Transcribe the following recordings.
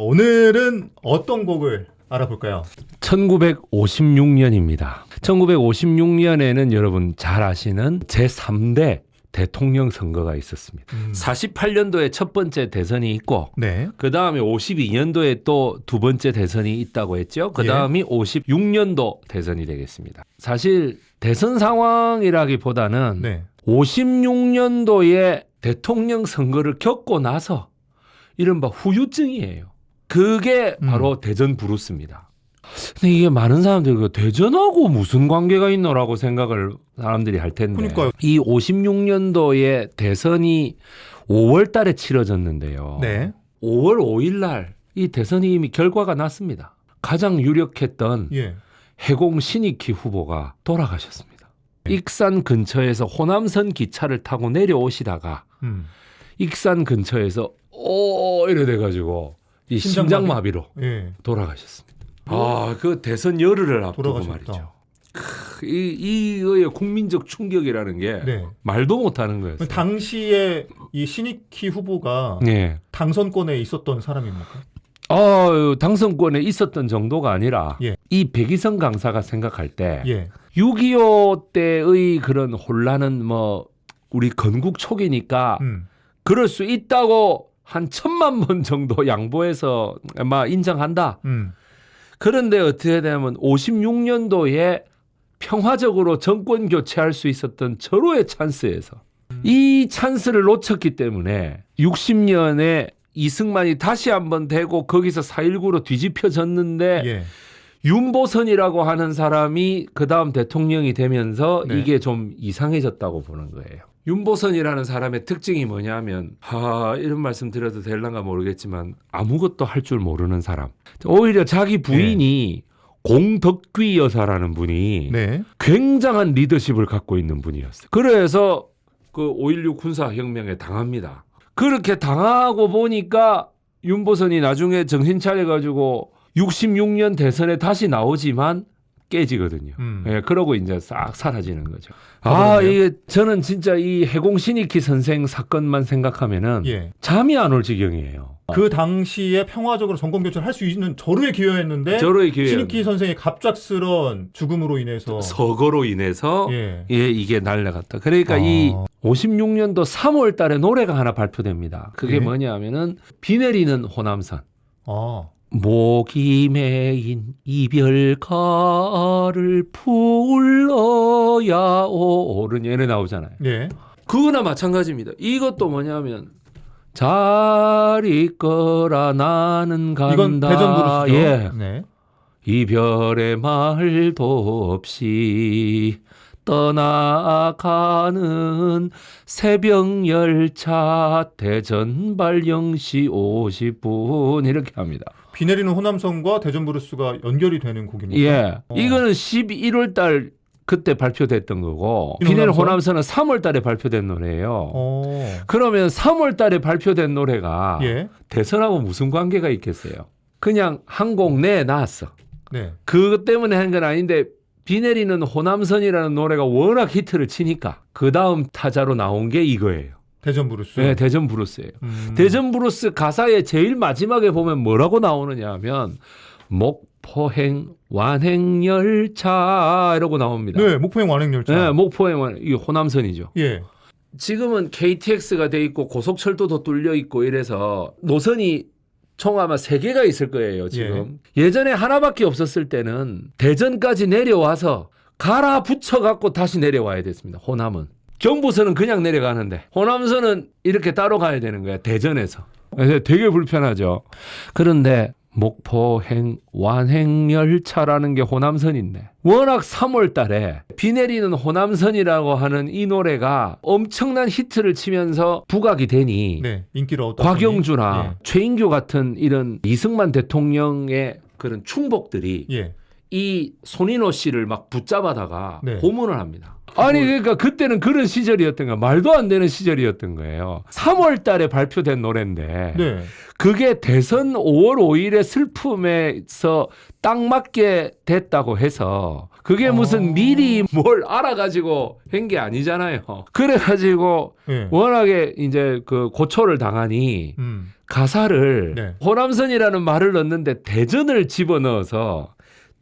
오늘은 어떤 곡을 알아볼까요? 1956년입니다. 1956년에는 여러분 잘 아시는 제3대 대통령 선거가 있었습니다. 48년도에 첫 번째 대선이 있고 네. 그 다음에 52년도에 또 두 번째 대선이 있다고 했죠. 그 다음이 56년도 대선이 되겠습니다. 사실 대선 상황이라기보다는 네. 56년도에 대통령 선거를 겪고 나서 이른바 후유증이에요. 그게 바로 대전 브루스입니다. 근데 이게 많은 사람들이 대전하고 무슨 관계가 있노라고 생각을 사람들이 할 텐데 그러니까요. 이 56년도에 대선이 5월 달에 치러졌는데요. 네. 5월 5일 날 이 대선이 이미 결과가 났습니다. 가장 유력했던 예. 해공 신익희 후보가 돌아가셨습니다. 익산 근처에서 호남선 기차를 타고 내려오시다가 익산 근처에서 이래 돼가지고 이 심장마비로 예. 돌아가셨습니다. 그 대선 열흘을 앞두고 돌아가셨다. 말이죠. 이거의 국민적 충격이라는 게 네. 말도 못하는 거였어요. 당시에 이 신익희 후보가 네. 당선권에 있었던 사람입니까? 당선권에 있었던 정도가 아니라 예. 이 백이성 강사가 생각할 때 예. 6.25 때의 그런 혼란은 우리 건국 초기니까 그럴 수 있다고 한 1,000만 번 정도 양보해서 인정한다. 그런데 어떻게 되면 56년도에 평화적으로 정권 교체할 수 있었던 절호의 찬스에서 이 찬스를 놓쳤기 때문에 60년에 이승만이 다시 한번 되고 거기서 4.19로 뒤집혀졌는데 예. 윤보선이라고 하는 사람이 그 다음 대통령이 되면서 네. 이게 좀 이상해졌다고 보는 거예요. 윤보선이라는 사람의 특징이 뭐냐면 이런 말씀 드려도 될란가 모르겠지만 아무것도 할 줄 모르는 사람. 오히려 자기 부인이 공덕귀 여사라는 분이 네. 굉장한 리더십을 갖고 있는 분이었어요. 그래서 그 5.16 군사혁명에 당합니다. 그렇게 당하고 보니까 윤보선이 나중에 정신 차려가지고 66년 대선에 다시 나오지만 깨지거든요. 예, 그러고 이제 싹 사라지는 거죠. 이게 저는 진짜 이 해공 신익희 선생 사건만 생각하면은 예. 잠이 안 올 지경이에요. 그 당시에 평화적으로 정권 교체를 할 수 있는 절호의 기회였는데 절호의 기회. 신익희 선생의 갑작스런 죽음으로 인해서 서거로 인해서 예. 이게 날라갔다. 그러니까 이 56년도 3월 달에 노래가 하나 발표됩니다. 그게 예. 뭐냐면은 비 내리는 호남선. 목이 메인 이별가를 불러야 오른 얘네 나오잖아요. 예. 그거나 마찬가지입니다. 이것도 뭐냐면 잘 있거라 나는 간다. 이건 대전 부르스죠. 예. 네. 이별의 말도 없이 떠나가는 새벽 열차 대전발 0시 50분 이렇게 합니다. 비 내리는 호남선과 대전 브루스가 연결이 되는 곡입니다. 예. 이거는 11월 달 그때 발표됐던 거고 비 내리는 호남선은 3월 달에 발표된 노래예요. 그러면 3월 달에 발표된 노래가 예. 대선하고 무슨 관계가 있겠어요? 그냥 한 곡 내놨어. 네. 그것 때문에 한 건 아닌데 비 내리는 호남선이라는 노래가 워낙 히트를 치니까 그 다음 타자로 나온 게 이거예요. 대전 브루스. 네, 대전 브루스예요. 대전 브루스 가사의 제일 마지막에 보면 뭐라고 나오느냐 하면 목포행 완행열차 이러고 나옵니다. 네, 목포행 완행열차. 네, 목포행 완행 이게 호남선이죠. 예. 지금은 KTX가 돼 있고 고속철도도 뚫려 있고 이래서 노선이 총 아마 3개가 있을 거예요, 지금. 예전에 하나밖에 없었을 때는 대전까지 내려와서 갈아 붙여갖고 다시 내려와야 됐습니다, 호남은. 경부선은 그냥 내려가는데 호남선은 이렇게 따로 가야 되는 거야, 대전에서. 그래서 되게 불편하죠. 그런데 목포행 완행열차라는 게 호남선인데 워낙 3월 달에 비 내리는 호남선이라고 하는 이 노래가 엄청난 히트를 치면서 부각이 되니 네, 인기를 얻다 곽영주나 예. 최인규 같은 이런 이승만 대통령의 그런 충복들이 예. 이 손인호 씨를 막 붙잡아다가 네. 고문을 합니다. 아니 그러니까 그때는 그런 시절이었던 거야. 말도 안 되는 시절이었던 거예요. 3월 달에 발표된 노래인데 네. 그게 대선 5월 5일의 슬픔에서 딱 맞게 됐다고 해서 그게 무슨 미리 뭘 알아가지고 한 게 아니잖아요. 그래가지고 예. 워낙에 이제 그 고초를 당하니 가사를 네. 호남선이라는 말을 넣는데 대전을 집어넣어서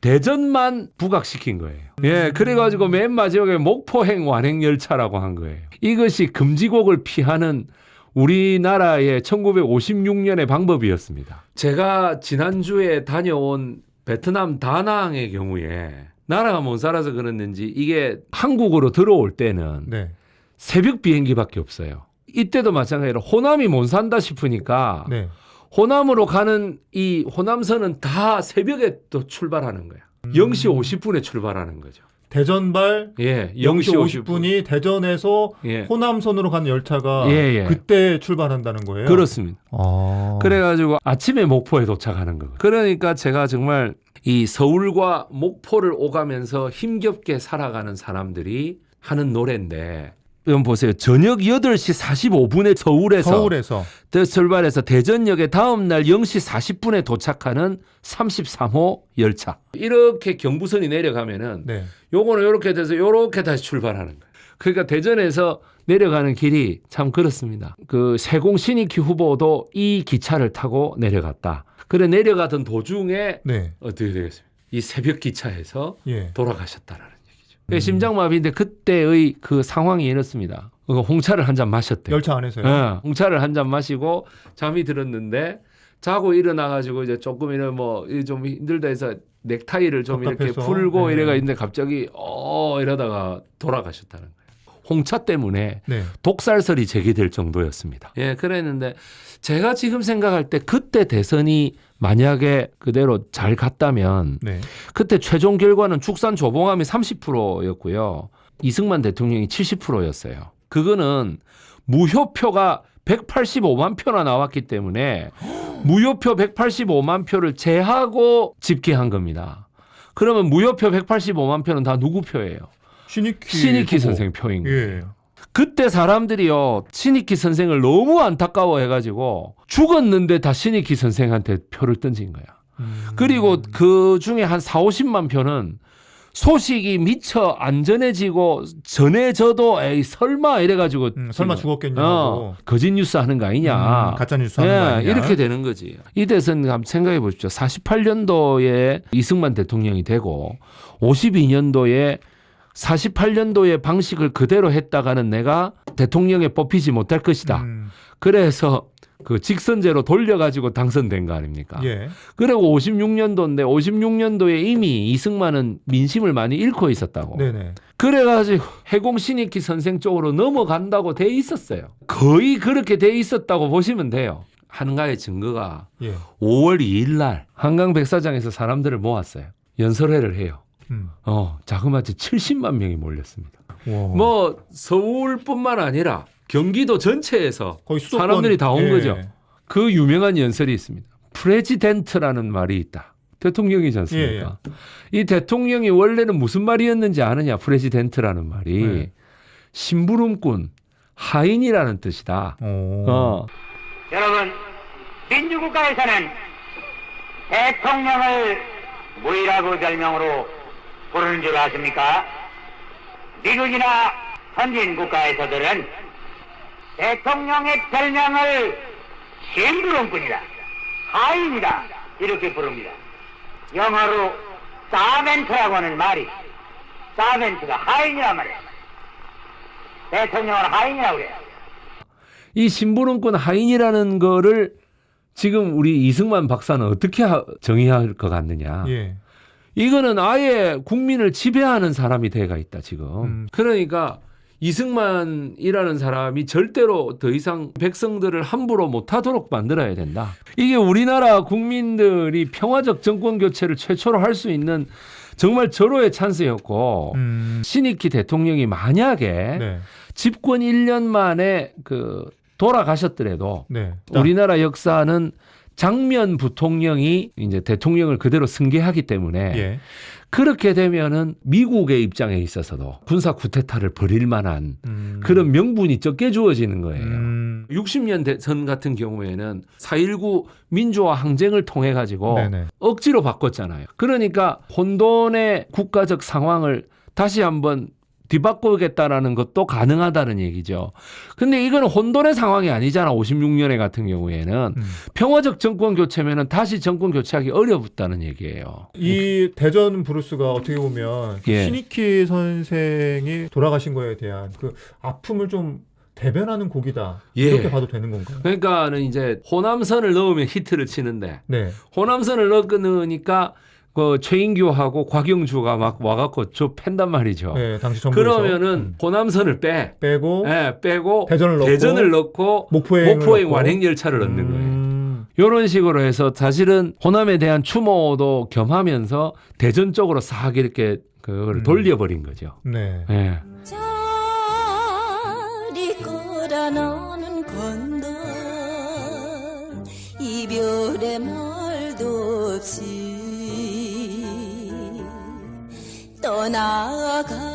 대전만 부각시킨 거예요. 예, 그래가지고 맨 마지막에 목포행 완행열차라고 한 거예요. 이것이 금지곡을 피하는 우리나라의 1956년의 방법이었습니다. 제가 지난주에 다녀온 베트남 다낭의 경우에 나라가 못 살아서 그랬는지 이게 한국으로 들어올 때는 네. 새벽 비행기밖에 없어요. 이때도 마찬가지로 호남이 못 산다 싶으니까 네. 호남으로 가는 이 호남선은 다 새벽에 또 출발하는 거야. 0시 50분에 출발하는 거죠. 대전발 예, 0시 50분이 대전에서 예. 호남선으로 가는 열차가 예, 예. 그때 출발한다는 거예요. 그렇습니다. 아. 그래가지고 아침에 목포에 도착하는 거예요. 그러니까 제가 정말 이 서울과 목포를 오가면서 힘겹게 살아가는 사람들이 하는 노래인데 이건 보세요. 저녁 8시 45분에 서울에서 출발해서 대전역에 다음 날 0시 40분에 도착하는 33호 열차. 이렇게 경부선이 내려가면은 네. 요거는 요렇게 돼서 요렇게 다시 출발하는 거예요. 그러니까 대전에서 내려가는 길이 참 그렇습니다. 그 세공 신익희 후보도 이 기차를 타고 내려갔다. 그래 내려가던 도중에 네. 어떻게 되겠습니까? 이 새벽 기차에서 예. 돌아가셨다라는 얘기죠. 심장마비인데 그때의 그 상황이 이렇습니다. 홍차를 한 잔 마셨대요. 열차 안에서요. 네, 홍차를 한 잔 마시고 잠이 들었는데 자고 일어나가지고 이제 조금 이런 뭐 좀 힘들다 해서 넥타이를 좀 이렇게 답답해서. 풀고 네. 이래가 있는데 갑자기 이러다가 돌아가셨다는 거예요. 홍차 때문에 네. 독살설이 제기될 정도였습니다. 예, 그랬는데 제가 지금 생각할 때 그때 대선이 만약에 그대로 잘 갔다면 네. 그때 최종 결과는 축산 조봉암이 30%였고요. 이승만 대통령이 70%였어요. 그거는 무효표가 185만 표나 나왔기 때문에 무효표 185만 표를 제하고 집계한 겁니다. 그러면 무효표 185만 표는 다 누구 표예요? 신익희 선생 표인 거예요. 예. 그때 사람들이요 신익희 선생을 너무 안타까워해가지고 죽었는데 다 신익희 선생한테 표를 던진 거야. 그리고 그 중에 한 40~50만 표는 소식이 미처 안 전해지고 전해져도 에이 설마 이래가지고 설마 지금, 죽었겠냐고. 거짓 뉴스 하는 거 아니냐. 가짜 뉴스 하는 거 아니냐. 이렇게 되는 거지. 이 대선 한번 생각해 보십시오. 48년도에 이승만 대통령이 되고 52년도에 48년도의 방식을 그대로 했다가는 내가 대통령에 뽑히지 못할 것이다. 그래서 그 직선제로 돌려가지고 당선된 거 아닙니까? 예. 그리고 56년도인데 56년도에 이미 이승만은 민심을 많이 잃고 있었다고. 네네. 그래가지고 해공 신익희 선생 쪽으로 넘어간다고 돼 있었어요. 거의 그렇게 돼 있었다고 보시면 돼요. 한가의 증거가 예. 5월 2일 날 한강 백사장에서 사람들을 모았어요. 연설회를 해요. 자그마치 70만 명이 몰렸습니다. 와. 뭐 서울뿐만 아니라 경기도 전체에서 거의 수도권. 사람들이 다 온 예. 거죠. 그 유명한 연설이 있습니다. 프레지덴트라는 말이 있다. 대통령이지 않습니까? 이 대통령이 원래는 무슨 말이었는지 아느냐? 프레지덴트라는 말이 네. 심부름꾼, 하인이라는 뜻이다. 여러분, 민주국가에서는 대통령을 뭐라고 별명으로 부르는 줄 아십니까? 미국이나 선진 국가에서들은 대통령의 별명을 심부름꾼이다, 하인이다 이렇게 부릅니다. 영어로 사멘트라고 하는 말이 사멘트가 하인이란 말이에요. 대통령을 하인이라고 그래요. 이 심부름꾼 하인이라는 거를 지금 우리 이승만 박사는 어떻게 정의할 것 같느냐. 예. 이거는 아예 국민을 지배하는 사람이 돼가 있다 지금. 그러니까 이승만이라는 사람이 절대로 더 이상 백성들을 함부로 못하도록 만들어야 된다. 이게 우리나라 국민들이 평화적 정권 교체를 최초로 할 수 있는 정말 절호의 찬스였고 신익희 대통령이 만약에 네. 집권 1년 만에 돌아가셨더라도 네. 우리나라 역사는 장면 부통령이 이제 대통령을 그대로 승계하기 때문에 예. 그렇게 되면은 미국의 입장에 있어서도 군사 쿠데타를 벌일 만한 그런 명분이 적게 주어지는 거예요. 음. 60년 전 같은 경우에는 4.19 민주화 항쟁을 통해 가지고 네네. 억지로 바꿨잖아요. 그러니까 혼돈의 국가적 상황을 다시 한번 뒤바꾸겠다라는 것도 가능하다는 얘기죠. 근데 이거는 혼돈의 상황이 아니잖아. 56년에 같은 경우에는 평화적 정권 교체면은 다시 정권 교체하기 어렵다는 얘기예요. 이 대전 브루스가 어떻게 보면 예. 신익희 선생이 돌아가신 거에 대한 그 아픔을 좀 대변하는 곡이다. 예. 이렇게 봐도 되는 건가요? 그러니까는 이제 호남선을 넣으면 히트를 치는데 네. 호남선을 넣으니까 그 최인규하고 곽영주가 막 와갖고 저 팬단 말이죠. 네, 당시 정부에서 그러면은 호남선을 빼고 빼고 대전을 넣고 목포행 완행 열차를 넣는 거예요. 이런 식으로 해서 사실은 호남에 대한 추모도 겸하면서 대전 쪽으로 싹 이렇게 그걸 돌려버린 거죠. 네. 예. 저리 끌어나오는 건들 이별의 말도 없이 떠나가